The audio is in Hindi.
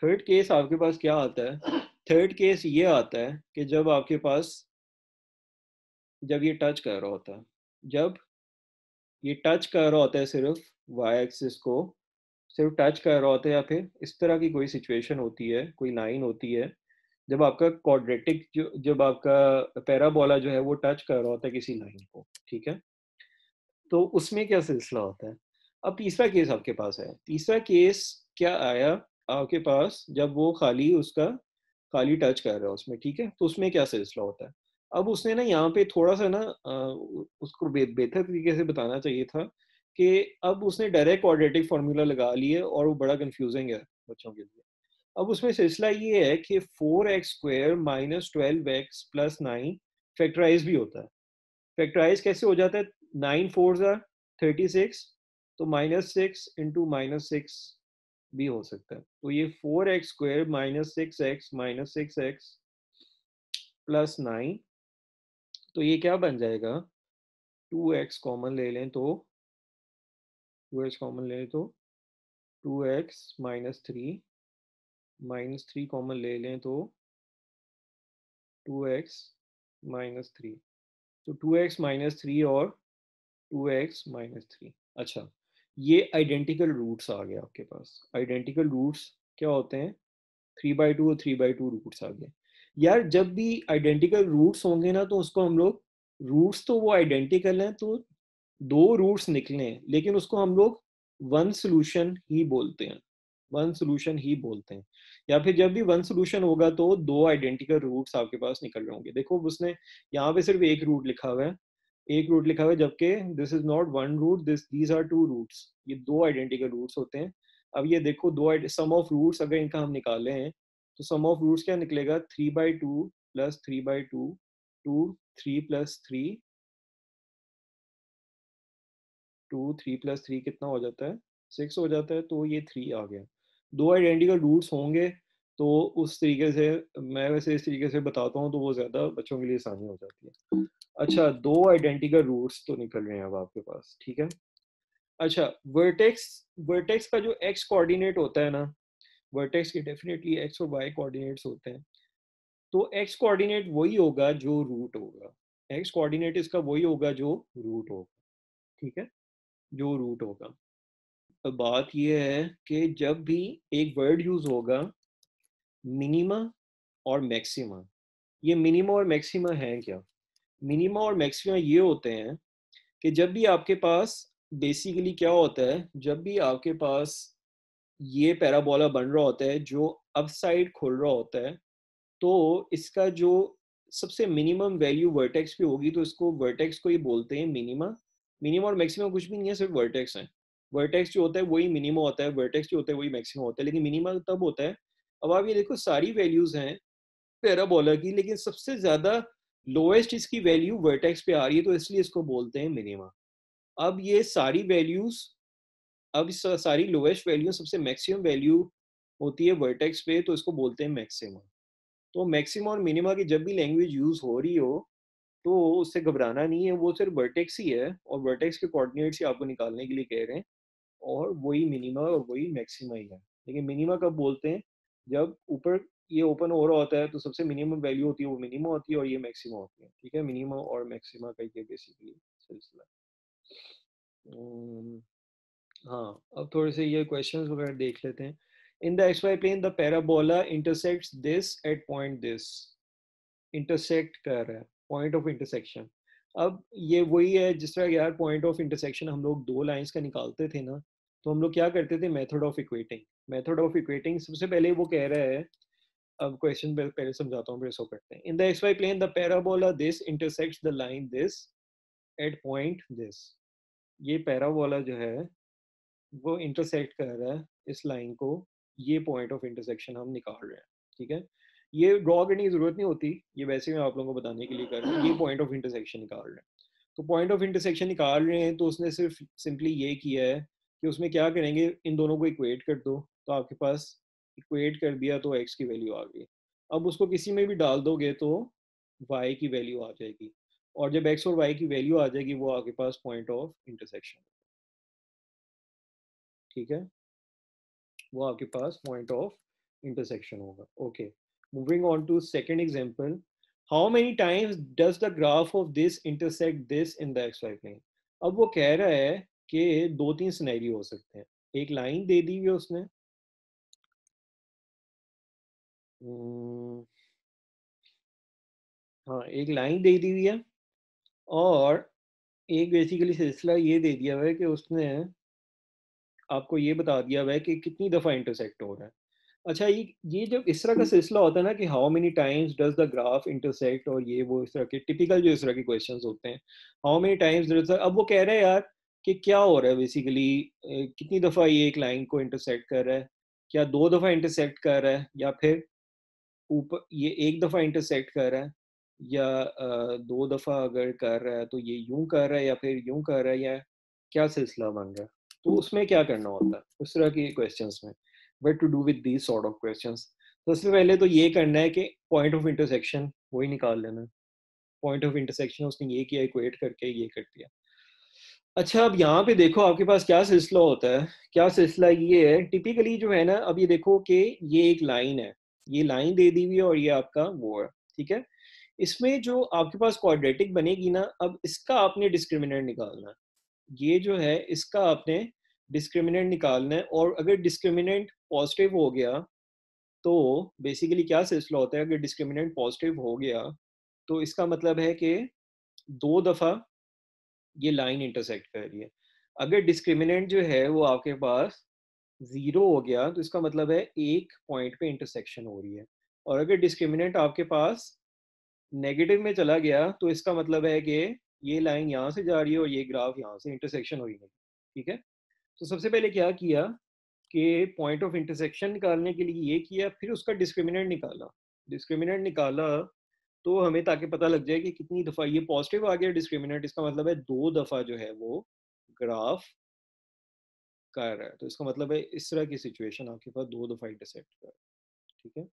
थर्ड केस आपके पास क्या आता है? थर्ड केस ये आता है कि जब आपके पास, जब ये टच कर रहा होता है, जब ये टच कर रहा होता है, सिर्फ वाई एक्सिस को सिर्फ टच कर रहा होता है, या फिर इस तरह की कोई सिचुएशन होती है, कोई लाइन होती है, जब आपका क्वाड्रेटिक जो, जब आपका पैराबोला जो है वो टच कर रहा होता है किसी लाइन को, ठीक है, तो उसमें क्या सिलसिला होता है? अब तीसरा केस आपके पास है। तीसरा केस क्या आया आपके पास? जब वो खाली उसका खाली टच कर रहा है उसमें, ठीक है, तो उसमें क्या सिलसिला होता है? अब उसने ना यहाँ पे थोड़ा सा ना उसको बेहतर तरीके से बताना चाहिए था कि अब उसने डायरेक्ट क्वाड्रेटिक फार्मूला लगा लिए और वो बड़ा कंफ्यूजिंग है बच्चों के लिए। अब उसमें सिलसिला ये है कि 4x² minus 12x plus 9 factorise भी होता है। फैक्टराइज कैसे हो जाता है? 9 4 ज़ा 36, तो -6 × -6 भी हो सकता है। तो ये 4x² minus 6x minus 6x plus 9, तो ये क्या बन जाएगा? 2x कॉमन ले लें तो 2x कॉमन ले लें तो 2x माइनस 3, -3 कॉमन ले लें तो 2x माइनस 3, तो 2x माइनस 3 और 2x माइनस 3। अच्छा, ये आइडेंटिकल रूट्स आ गए आपके पास। आइडेंटिकल रूट्स क्या होते हैं? 3/2 और 3/2 रूट्स आ गए। यार जब भी आइडेंटिकल रूट्स होंगे ना, तो उसको हम लोग, रूट्स तो वो आइडेंटिकल हैं, तो दो रूट्स निकले, लेकिन उसको हम लोग वन सोल्यूशन ही बोलते हैं। वन सोल्यूशन ही बोलते हैं। या फिर जब भी वन सोल्यूशन होगा तो दो आइडेंटिकल रूट्स आपके पास निकल रहे होंगे। देखो उसने यहाँ पे सिर्फ एक रूट लिखा हुआ है, एक रूट लिखा हुआ है, जबकि this is not one root, this these are two roots. ये दो आइडेंटिकल रूट्स होते हैं। अब ये देखो, दो सम ऑफ रूट्स अगर इनका हम निकाले हैं, तो सम ऑफ रूट्स क्या निकलेगा? 3/2 प्लस 3/2 टू 3 प्लस 3, 3 प्लस 3 कितना हो जाता है? 6 हो जाता है। तो ये 3 आ गया। दो आइडेंटिकल रूट्स होंगे तो उस तरीके से, मैं वैसे इस तरीके से बताता हूँ तो वो ज़्यादा बच्चों के लिए आसानी हो जाती है। अच्छा, दो आइडेंटिकल रूट्स तो निकल रहे हैं अब आपके पास, ठीक है। अच्छा, वर्टेक्स, वर्टेक्स का जो एक्स कोऑर्डिनेट होता है ना, वर्टेक्स के डेफिनेटली एक्स और वाई कोऑर्डिनेट्स होते हैं। तो एक्स कोऑर्डिनेट वही होगा जो रूट होगा। एक्स कोऑर्डिनेट इसका वही होगा जो रूट होगा, ठीक है, जो रूट होगा। अब बात यह है कि जब भी एक वर्ड यूज होगा, मिनिमा और मैक्सिमा, ये मिनिमा और मैक्सिमा है क्या? मिनिमा और मैक्सिमा ये होते हैं कि जब भी आपके पास, बेसिकली क्या होता है, जब भी आपके पास ये पैराबोला बन रहा होता है जो अप साइड खुल रहा होता है, तो इसका जो सबसे मिनिमम वैल्यू वर्टेक्स पे होगी, तो इसको वर्टेक्स को ही बोलते हैं मिनिमा। मिनिमा और मैक्सिमा कुछ भी नहीं है, सिर्फ वर्टेक्स है। वर्टेक्स जो होता है वही मिनिमा होता है, वर्टेक्स जो होता है वही मैक्सिमा होता है, लेकिन मिनिमा तब होता है, अब आप ये देखो सारी वैल्यूज हैं पैराबोला की, लेकिन सबसे ज्यादा लोएस्ट इसकी वैल्यू वर्टेक्स पे आ रही है, तो इसलिए इसको बोलते हैं मिनिमा। अब ये सारी वैल्यूज, अब सारी लोएस्ट वैल्यू सबसे मैक्सिमम वैल्यू होती है वर्टेक्स पे, तो इसको बोलते हैं मैक्सिमा। तो मैक्सिमा और मिनिमा की जब भी लैंग्वेज यूज हो रही हो, तो उससे घबराना नहीं है, वो सिर्फ वर्टेक्स ही है, और वर्टेक्स के कोऑर्डिनेट्स ही आपको निकालने के लिए कह रहे हैं, और वही मिनिमा और वही मैक्सिमा ही है। लेकिन मिनिमा कब बोलते हैं? जब ऊपर ये ओपन हो रहा होता है, तो सबसे मिनिमम वैल्यू होती है वो मिनिमा होती है, और ये मैक्सिमा होती है, ठीक है। मिनिमा और मैक्सिमा का ये बेसिकली सिलसिला। अम्म, हाँ, अब थोड़े से ये क्वेश्चंस वगैरह देख लेते हैं। In the x y plane the parabola intersects this at point this. Intersect कर रहा है, पॉइंट ऑफ इंटरसेक्शन। अब ये वही है जिस तरह यार पॉइंट ऑफ इंटरसेक्शन हम लोग दो लाइंस का निकालते थे ना, तो हम लोग क्या करते थे? Method of equating. Method of equating सबसे पहले वो कह रहा है, अब क्वेश्चन पहले समझाता हूँ फिर इसको करते हैं। In the x y plane the parabola this intersects the line this at point this. ये पैराबोला जो है वो इंटरसेक्ट कर रहा है इस लाइन को, ये पॉइंट ऑफ इंटरसेक्शन हम निकाल रहे हैं, ठीक है। ये ड्रॉ करने की जरूरत नहीं होती, ये वैसे मैं आप लोगों को बताने के लिए कर रहा हूँ। ये पॉइंट ऑफ इंटरसेक्शन निकाल रहे हैं, तो पॉइंट ऑफ इंटरसेक्शन निकाल रहे हैं, तो उसने सिर्फ सिंपली ये किया है कि उसमें क्या करेंगे, इन दोनों को इक्वेट कर दो, तो आपके पास इक्वेट कर दिया तो एक्स की वैल्यू आ गई। अब उसको किसी में भी डाल दोगे तो वाई की वैल्यू आ जाएगी, और जब एक्स और वाई की वैल्यू आ जाएगी, वो आपके पास पॉइंट ऑफ इंटरसेक्शन, ठीक है, वो आपके पास पॉइंट ऑफ इंटरसेक्शन होगा। Okay, moving on to second example, how many times does the graph of this intersect this in the x y plane. अब वो कह रहा है कि दो तीन सिनेरियो हो सकते हैं। एक लाइन दे दी हुई है उसने, हम्म, हाँ एक लाइन दे दी हुई है, और एक बेसिकली सिलसिला ये दे दिया हुआ है कि उसने आपको ये बता दिया हुआ है कि कितनी दफ़ा इंटरसेक्ट हो रहा है। अच्छा, ये जब इस तरह का सिलसिला होता है ना कि how many times does the graph intersect, और ये वो इस तरह के टिपिकल जो इस तरह के क्वेश्चंस होते हैं, how many times does the, अब वो कह रहे हैं यार कि क्या हो रहा है बेसिकली, कितनी दफ़ा ये एक लाइन को इंटरसेक्ट कर रहा है, क्या दो दफ़ा इंटरसेक्ट कर रहा है, या फिर ऊपर ये एक दफ़ा इंटरसेक्ट कर रहा है, या दो दफ़ा अगर कर रहा है तो ये यूं कर रहा है या फिर यूं कर रहा है, या क्या सिलसिला बन रहा है। तो उसमें क्या करना होता है उस तरह के क्वेश्चंस में, what to do with these sort of questions. तो सबसे पहले तो ये करना है कि पॉइंट ऑफ इंटरसेक्शन वही निकाल लेना है। पॉइंट ऑफ इंटरसेक्शन उसने ये किया, इक्वेट करके ये कर दिया। अच्छा, अब यहाँ पे देखो आपके पास क्या सिलसिला होता है। क्या सिलसिला ये है टिपिकली जो है ना, अब ये देखो कि ये एक लाइन है, ये लाइन दे दी हुई है और ये आपका वो है, ठीक है। इसमें जो आपके पास क्वाड्रेटिक बनेगी ना, अब इसका आपने डिस्क्रिमिनेंट निकालना है। ये जो है इसका आपने डिस्क्रिमिनेंट निकालना है, और अगर डिस्क्रिमिनेंट पॉजिटिव हो गया तो बेसिकली क्या सिलसिला होता है, अगर डिस्क्रिमिनेंट पॉजिटिव हो गया तो इसका मतलब है कि दो दफ़ा ये लाइन इंटरसेक्ट कर रही है। अगर डिस्क्रिमिनेंट जो है वो आपके पास ज़ीरो हो गया तो इसका मतलब है एक पॉइंट पे इंटरसेक्शन हो रही है, और अगर डिस्क्रिमिनेंट आपके पास नेगेटिव में चला गया तो इसका मतलब है कि ये लाइन यहाँ से जा रही है और ये ग्राफ यहाँ से इंटरसेक्शन हो ही नहीं। ठीक है। तो सबसे पहले क्या किया कि पॉइंट ऑफ इंटरसेक्शन निकालने के लिए ये किया, फिर उसका डिस्क्रिमिनेंट निकाला। डिस्क्रिमिनेंट निकाला तो हमें ताकि पता लग जाए कि कितनी दफ़ा ये पॉजिटिव आ गया डिस्क्रिमिनेंट, इसका मतलब है दो दफ़ा जो है वो ग्राफ कर रहा है। तो इसका मतलब है इस तरह की सिचुएशन आपके पास दो दफ़ा इंटरसेक्ट कर रहा है। ठीक है।